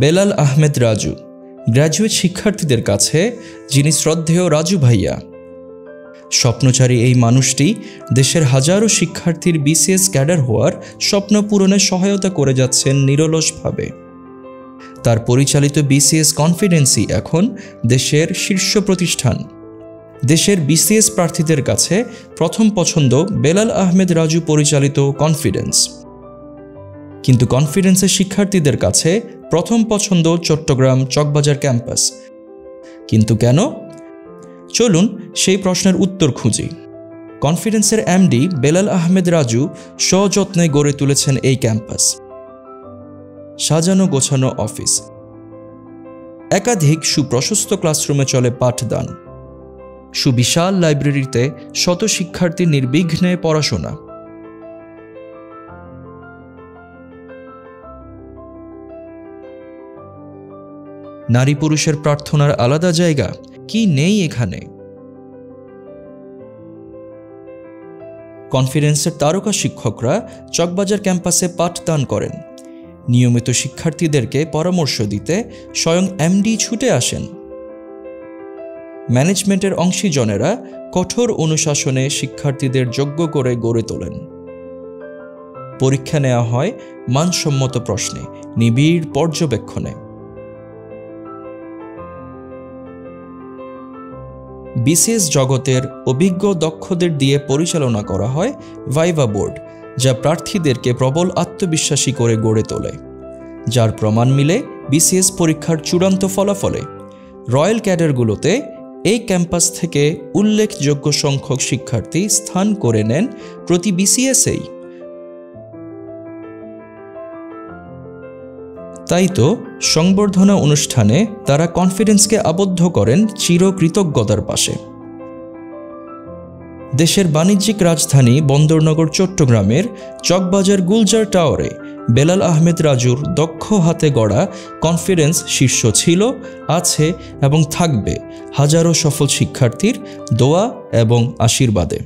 Belal Ahmed Raju, graduate শিক্ষার্থীদের কাছে যিনি শ্রদ্ধেয় রাজু ভাইয়া। স্বপ্নচারী এই মানুষটি দেশের হাজারো শিক্ষার্থীর বিসিএস ক্যাডার হওয়ার স্বপ্ন পূরণে সহায়তা করে যাচ্ছেন নিরলসভাবে। তার পরিচালিত বিসিএস কনফিডেন্সই এখন দেশের শীর্ষ প্রতিষ্ঠান। দেশের বিসিএস প্রার্থীদের কাছে প্রথম পছন্দ বেলাল আহমেদ রাজু পরিচালিত কনফিডেন্স, কিন্তু কনফিডেন্সের শিক্ষার্থীদের কাছে প্রথম পছন্দ চট্টগ্রাম চকবাজার ক্যাম্পাস। কিন্তু কেন? চলুন সেই প্রশ্নের উত্তর খুঁজি। কনফিডেন্সের এমডি বেলাল আহমেদ রাজু সযত্নে গড়ে তুলেছেন এই ক্যাম্পাস। সাজানো গোছানো অফিস, একাধিক সুপ্রশস্ত ক্লাসরুমে চলে পাঠদান, সুবিশাল লাইব্রেরিতে শত শিক্ষার্থীর নির্বিঘ্নে পড়াশোনা। নারী পুরুষের প্রার্থনার আলাদা জায়গা কি নেই এখানে? কনফিডেন্সের তারকা শিক্ষকরা চকবাজার ক্যাম্পাসে পাঠদান করেন। নিয়মিত শিক্ষার্থীদেরকে পরামর্শ দিতে স্বয়ং এমডি ছুটে আসেন। ম্যানেজমেন্টের অংশীজনেরা কঠোর অনুশাসনে শিক্ষার্থীদের যোগ্য করে গড়ে তোলেন। পরীক্ষা নেওয়া হয় মানসম্মত প্রশ্নে, নিবিড় পর্যবেক্ষণে। বিসিএস জগতের অভিজ্ঞ দক্ষদের দিয়ে পরিচালনা করা হয় ভাইভা বোর্ড, যা প্রার্থীদেরকে প্রবল আত্মবিশ্বাসী করে গড়ে তোলে, যার প্রমাণ মিলে বিসিএস পরীক্ষার চূড়ান্ত ফলাফলে। রয়্যাল ক্যাডারগুলোতে এই ক্যাম্পাস থেকে উল্লেখযোগ্য সংখ্যক শিক্ষার্থী স্থান করে নেন প্রতি বিসিএসেই। তাই তো সংবর্ধনা অনুষ্ঠানে তারা কনফিডেন্সকে আবদ্ধ করেন চিরকৃতজ্ঞতার পাশে। দেশের বাণিজ্যিক রাজধানী বন্দরনগর চট্টগ্রামের চকবাজার গুলজার টাওয়ারে বেলাল আহমেদ রাজুর দক্ষ হাতে গড়া কনফিডেন্স শীর্ষ ছিল, আছে এবং থাকবে হাজারো সফল শিক্ষার্থীর দোয়া এবং আশীর্বাদে।